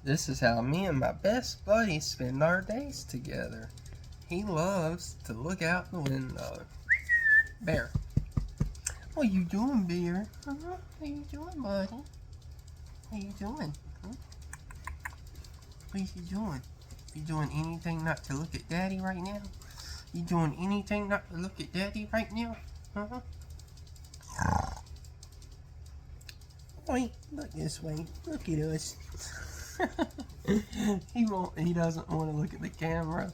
This is how me and my best buddy spend our days together. He loves to look out the window. Bear. What you doing, Bear? What you doing, buddy? What you doing? Huh? What you doing? You doing anything not to look at Daddy right now? You doing anything not to look at Daddy right now? Huh? Wait, look this way. Look at us. He doesn't want to look at the camera.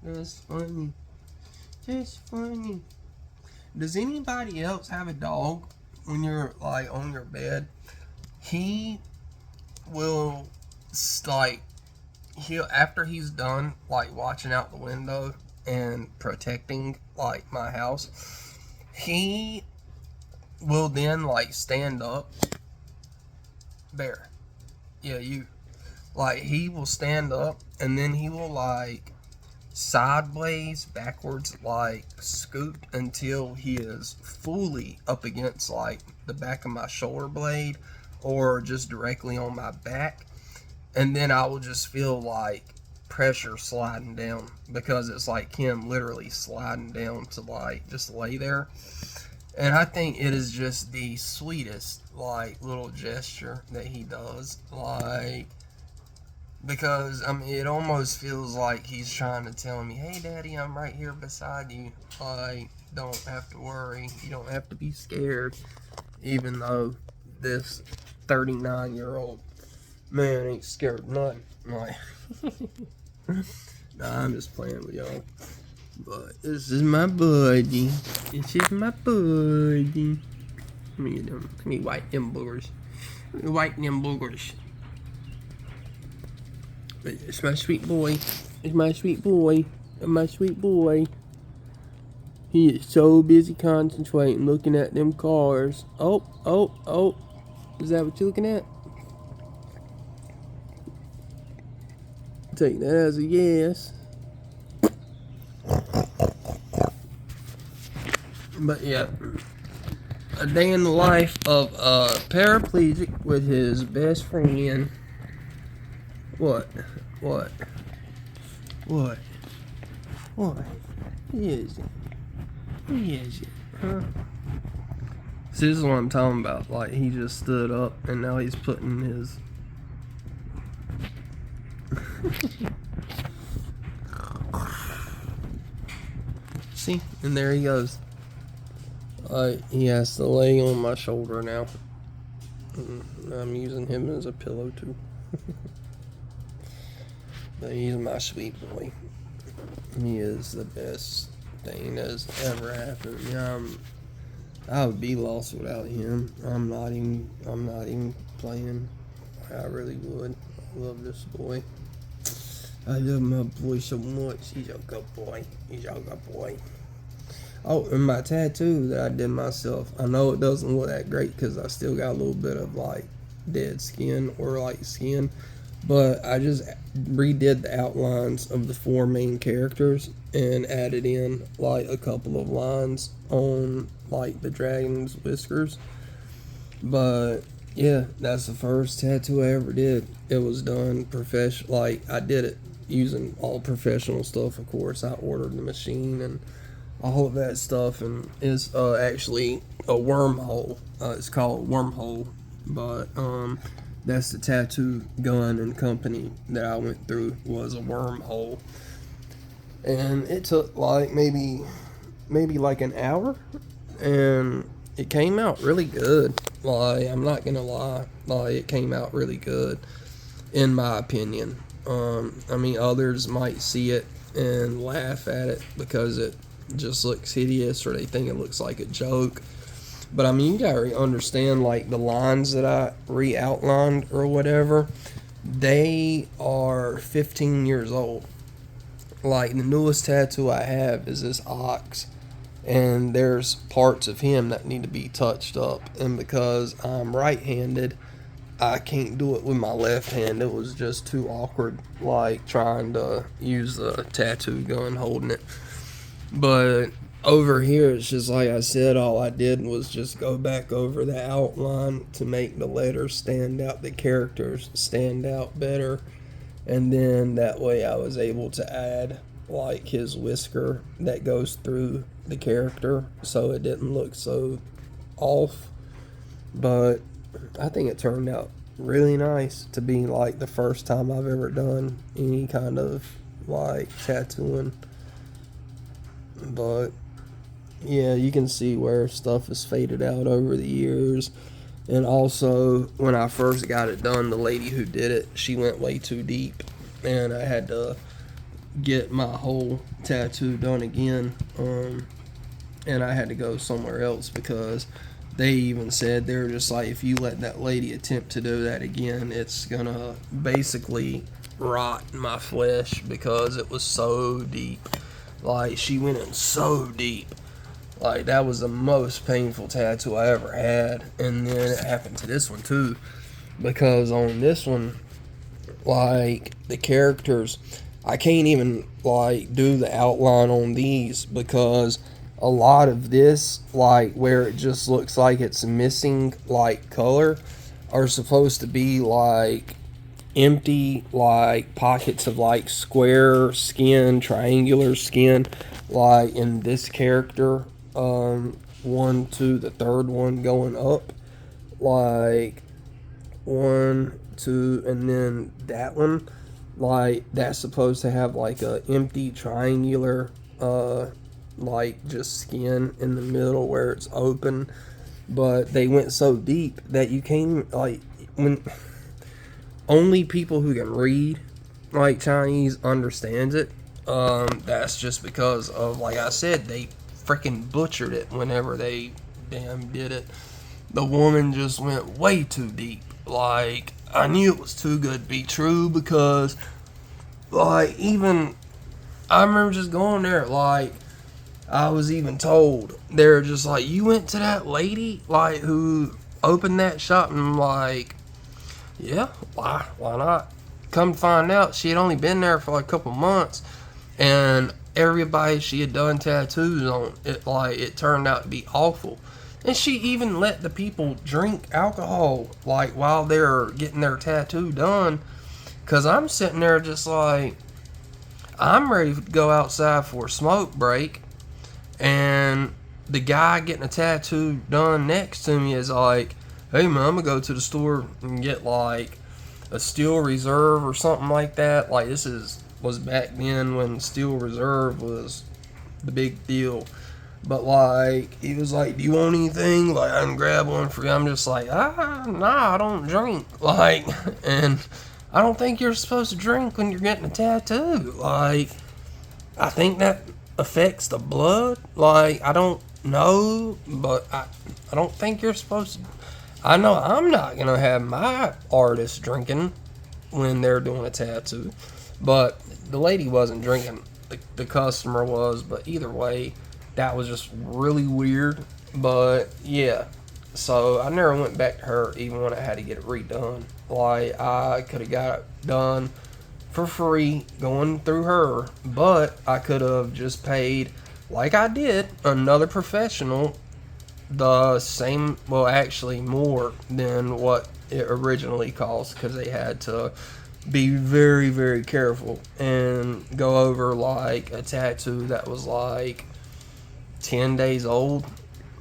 That's funny. Just funny. Does anybody else have a dog when you're like on your bed? He will like he'll after he's done like watching out the window and protecting like my house, he will then like stand up. Bear. Yeah, you. Like he will stand up and then he will like sideways, backwards, like scoot until he is fully up against like the back of my shoulder blade or just directly on my back. And then I will just feel like pressure sliding down because it's like him literally sliding down to like just lay there. And I think it is just the sweetest like little gesture that he does. Like because I mean it almost feels like he's trying to tell me, "Hey Daddy, I'm right here beside you. Like don't have to worry. You don't have to be scared." Even though this 39-year-old man ain't scared of nothing. Like nah, I'm just playing with y'all. But this is my buddy. This is my buddy. Let me get them. Let me wipe them boogers. Let me wipe them boogers. It's my sweet boy. It's my sweet boy. My sweet boy. He is so busy concentrating, looking at them cars. Oh. Is that what you're looking at? Take that as a yes. But yeah, a day in the life of a paraplegic with his best friend. What? What is it? What is it? Huh? This is what I'm talking about. Like, he just stood up and now he's putting his... See? And there he goes. He has to lay on my shoulder now. I'm using him as a pillow too. But he's my sweet boy. He is the best thing that's ever happened. Yeah, I would be lost without him. I'm not even playing. I really would. I love this boy. I love my boy so much. He's a good boy. He's a good boy. Oh, and my tattoo that I did myself. I know it doesn't look that great because I still got a little bit of like dead skin or like skin. But I just redid the outlines of the 4 main characters and added in like a couple of lines on like the dragon's whiskers. But yeah, that's the first tattoo I ever did. It was done professional. Like I did it using all professional stuff. Of course, I ordered the machine and all of that stuff, and it's actually a wormhole. It's called Wormhole, but that's the tattoo gun and company that I went through was a Wormhole, and it took like maybe like an hour, and it came out really good. Like I'm not gonna lie, like it came out really good, in my opinion. I mean, others might see it and laugh at it because it just looks hideous or they think it looks like a joke. But I mean, you gotta understand, like the lines that I re-outlined or whatever, they are 15 years old. Like the newest tattoo I have is this ox, and there's parts of him that need to be touched up, and because I'm right-handed, I can't do it with my left hand. It was just too awkward, like trying to use the tattoo gun holding it. But over here, it's just like I said, all I did was just go back over the outline to make the letters stand out, the characters stand out better. And then that way I was able to add like his whisker that goes through the character so it didn't look so off. But I think it turned out really nice to be like the first time I've ever done any kind of like tattooing. But yeah, you can see where stuff has faded out over the years. And also, when I first got it done, the lady who did it, she went way too deep. And I had to get my whole tattoo done again. And I had to go somewhere else because they even said, they were just like, if you let that lady attempt to do that again, it's going to basically rot my flesh because it was so deep. Like, she went in so deep. Like, that was the most painful tattoo I ever had. And then it happened to this one, too. Because on this one, like, the characters, I can't even, like, do the outline on these because a lot of this, like, where it just looks like it's missing, like, color, are supposed to be, like, empty, like, pockets of, like, square skin, triangular skin, like, in this character. One, two, the third one going up, like 1, 2, and then that one, like that's supposed to have like a empty triangular, like just skin in the middle where it's open, but they went so deep that you can't like when only people who can read like Chinese understands it. That's just because of like I said, they freaking butchered it whenever they damn did it. The woman just went way too deep. Like, I knew it was too good to be true because, like, even I remember just going there. Like, I was even told they're just like, you went to that lady like who opened that shop, and I'm like, yeah, why not? Come find out, she had only been there for like a couple months, and everybody she had done tattoos on it, like it turned out to be awful. And she even let the people drink alcohol like while they're getting their tattoo done, because I'm sitting there just like, I'm ready to go outside for a smoke break, and the guy getting a tattoo done next to me is like, hey man, I'm gonna go to the store and get like a Steel Reserve or something like that. Like, this was back then when Steel Reserve was the big deal. But like, he was like, do you want anything? Like, I can grab one for you. I'm just like, nah, I don't drink. Like, and I don't think you're supposed to drink when you're getting a tattoo. Like, I think that affects the blood. Like, I don't know, but I don't think you're supposed to. I know I'm not going to have my artist drinking when they're doing a tattoo. But the lady wasn't drinking. The customer was. But either way, that was just really weird. But yeah. So I never went back to her even when I had to get it redone. Like, I could have got it done for free going through her. But I could have just paid, like I did, another professional the same, well, actually more than what it originally cost, because they had to be very, very careful and go over like a tattoo that was like 10 days old,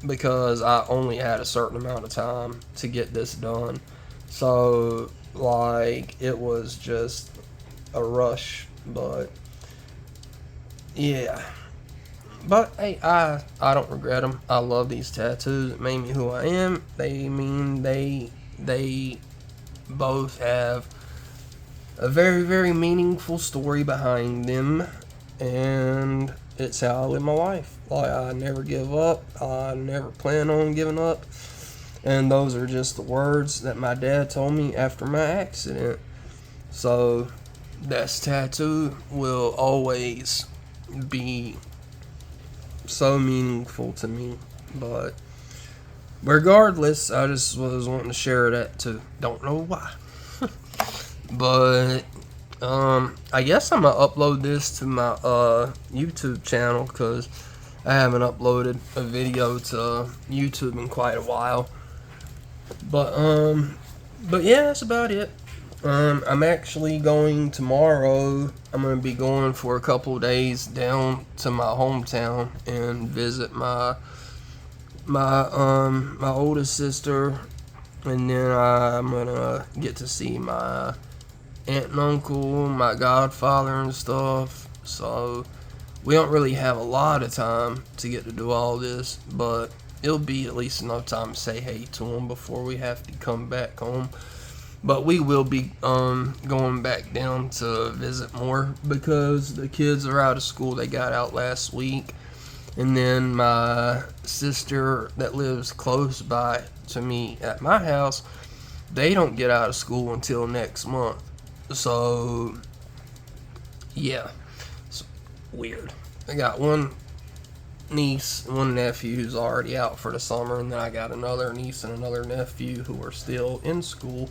because I only had a certain amount of time to get this done. So like, it was just a rush. But yeah. But hey, I don't regret them. I love these tattoos. It made me who I am. They both have a very, very meaningful story behind them, and it's how I live my life. Like, I never give up. I never plan on giving up. And those are just the words that my dad told me after my accident. So this tattoo will always be so meaningful to me. But regardless, I just was wanting to share that too. Don't know why. But I guess I'm gonna upload this to my YouTube channel, because I haven't uploaded a video to YouTube in quite a while. But yeah, that's about it. I'm actually going tomorrow. I'm gonna be going for a couple of days down to my hometown and visit my oldest sister, and then I'm gonna get to see my aunt and uncle, my godfather and stuff. So we don't really have a lot of time to get to do all this, but it'll be at least enough time to say hey to them before we have to come back home. But we will be going back down to visit more because the kids are out of school. They got out last week. And then my sister that lives close by to me at my house, they don't get out of school until next month. So, yeah, it's weird. I got one niece and one nephew who's already out for the summer, and then I got another niece and another nephew who are still in school.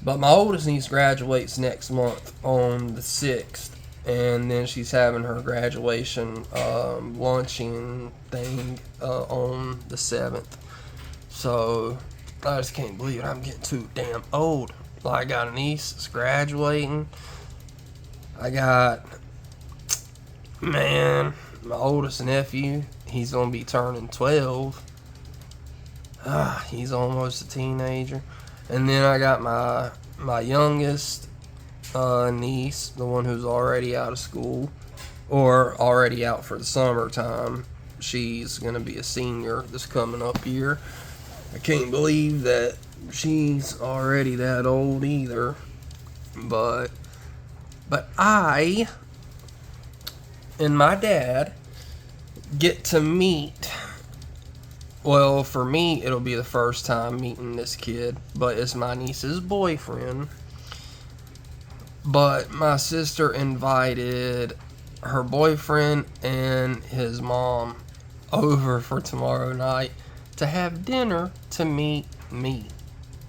But my oldest niece graduates next month on the 6th, and then she's having her graduation luncheon thing on the 7th. So I just can't believe it. I'm getting too damn old. I got a niece that's graduating. I got, man, my oldest nephew. He's going to be turning 12. He's almost a teenager. And then I got my youngest niece, the one who's already out of school, or already out for the summertime. She's going to be a senior this coming up year. I can't believe that she's already that old either. But I and my dad get to meet. Well, for me, it'll be the first time meeting this kid, but it's my niece's boyfriend. But my sister invited her boyfriend and his mom over for tomorrow night to have dinner to meet me,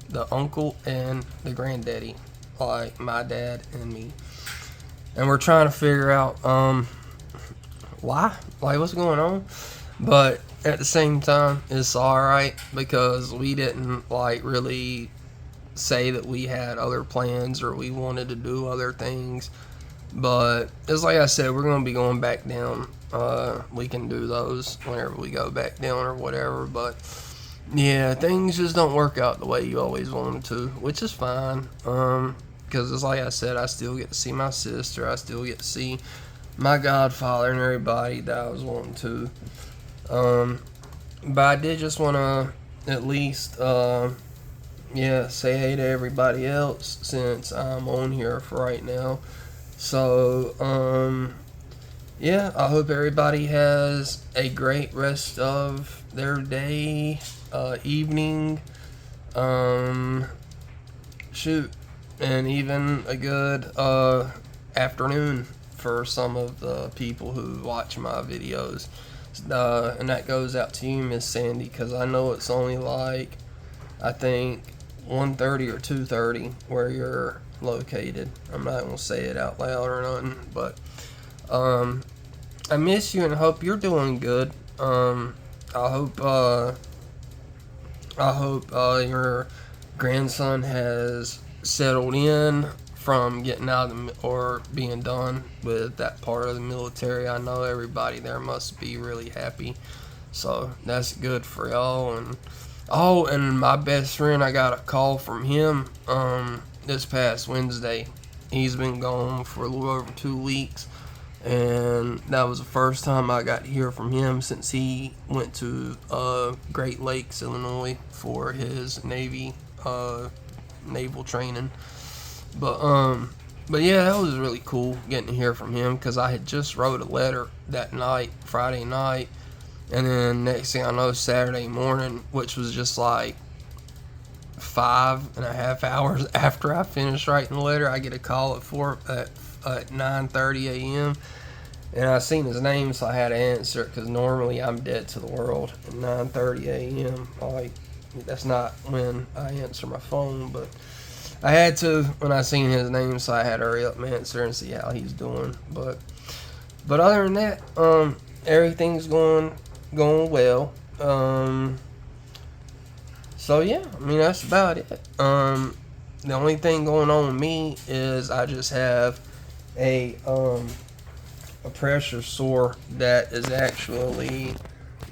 the uncle and the granddaddy, like my dad and me. And we're trying to figure out why, like what's going on. But at the same time, it's alright because we didn't like really say that we had other plans or we wanted to do other things. But it's like I said, we're going to be going back down. We can do those whenever we go back down or whatever. But yeah, things just don't work out the way you always want them to, which is fine. Because it's like I said, I still get to see my sister. I still get to see my godfather and everybody that I was wanting to. But I did just want to at least, say hey to everybody else since I'm on here for right now. So, I hope everybody has a great rest of their day, evening, and even a good, afternoon for some of the people who watch my videos. And that goes out to you, Miss Sandy, because I know it's only like, I think, 1:30 or 2:30 where you're located. I'm not going to say it out loud or nothing, but I miss you and hope you're doing good. I hope your grandson has settled in from getting out of or being done with that part of the military. I know everybody there must be really happy, so that's good for y'all. And my best friend, I got a call from him this past Wednesday. He's been gone for a little over 2 weeks, and that was the first time I got to hear from him since he went to Great Lakes, Illinois for his naval training. But yeah, that was really cool getting to hear from him because I had just wrote a letter that night, Friday night, and then next thing I know, Saturday morning, which was just like 5.5 hours after I finished writing the letter, I get a call at 9:30 a.m. and I seen his name, so I had to answer it because normally I'm dead to the world at 9:30 a.m. Like, that's not when I answer my phone, but I had to when I seen his name, so I had to hurry up and answer and see how he's doing. But other than that, everything's going well. So yeah, I mean that's about it. The only thing going on with me is I just have a pressure sore that is actually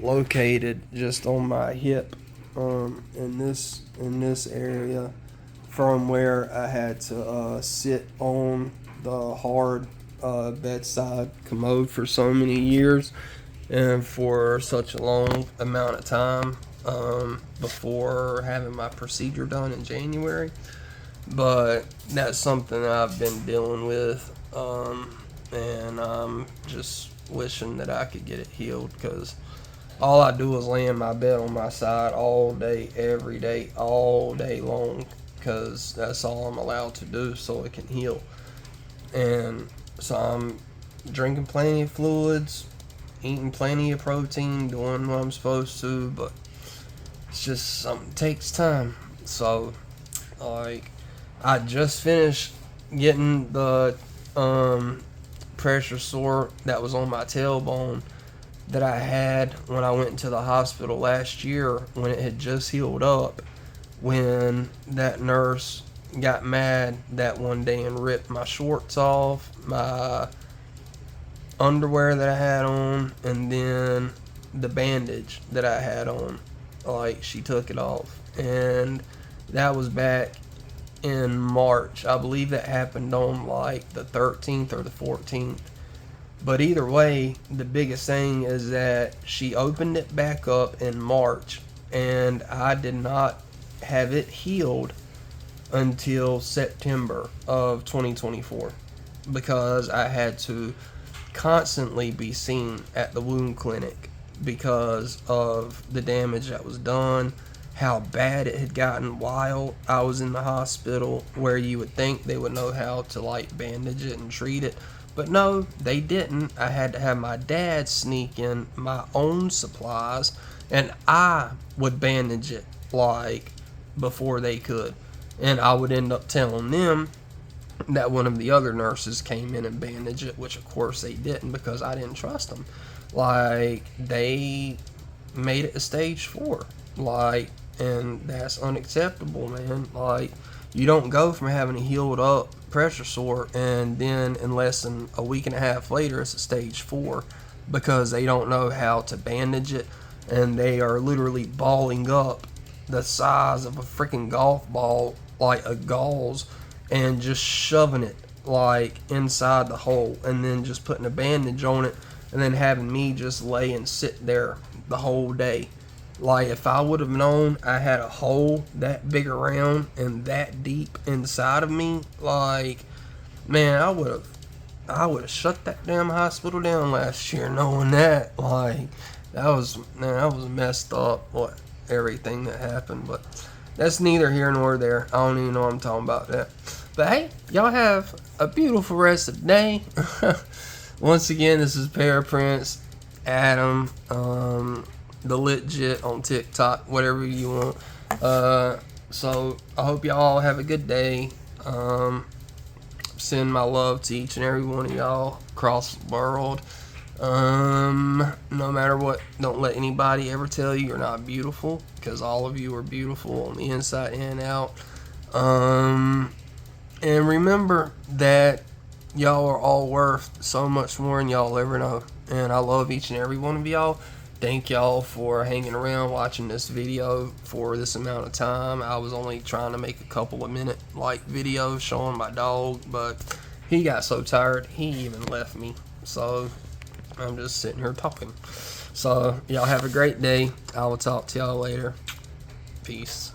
located just on my hip, in this area, from where I had to sit on the hard bedside commode for so many years and for such a long amount of time, before having my procedure done in January. But that's something that I've been dealing with, and I'm just wishing that I could get it healed, because all I do is lay in my bed on my side all day, every day, all day long, because that's all I'm allowed to do so it can heal. And so I'm drinking plenty of fluids, eating plenty of protein, doing what I'm supposed to, but it's just something takes time. So, like, I just finished getting the pressure sore that was on my tailbone that I had when I went to the hospital last year, when it had just healed up, when that nurse got mad that one day and ripped my shorts off, my underwear that I had on, and then the bandage that I had on. Like, she took it off. And that was back in March. I believe that happened on like the 13th or the 14th. But either way, the biggest thing is that she opened it back up in March, and I did not have it healed until September of 2024, because I had to constantly be seen at the wound clinic because of the damage that was done, how bad it had gotten while I was in the hospital, where you would think they would know how to like bandage it and treat it. But no, they didn't. I had to have my dad sneak in my own supplies, and I would bandage it like before they could. And I would end up telling them that one of the other nurses came in and bandaged it, which of course they didn't, because I didn't trust them. Like, they made it a stage 4. Like, and that's unacceptable, man. Like, you don't go from having a healed up pressure sore and then in less than a week and a half later it's a stage 4, because they don't know how to bandage it, and they are literally balling up the size of a freaking golf ball, like a gauze, and just shoving it like inside the hole, and then just putting a bandage on it, and then having me just lay and sit there the whole day. Like, if I would have known I had a hole that big around and that deep inside of me, like, man, I would have shut that damn hospital down last year, knowing that. Like, that was messed up, what, everything that happened. But that's neither here nor there. I don't even know what I'm talking about that. But hey, y'all have a beautiful rest of the day. Once again, this is Paraprince Adam, the legit on TikTok, whatever you want. So I hope y'all have a good day. Send my love to each and every one of y'all across the world. No matter what, don't let anybody ever tell you you're not beautiful, because all of you are beautiful on the inside and out. And remember that y'all are all worth so much more than y'all ever know. And I love each and every one of y'all. Thank y'all for hanging around watching this video for this amount of time. I was only trying to make a couple of minute like videos showing my dog, but he got so tired he even left me. So I'm just sitting here talking. So y'all have a great day. I will talk to y'all later. Peace.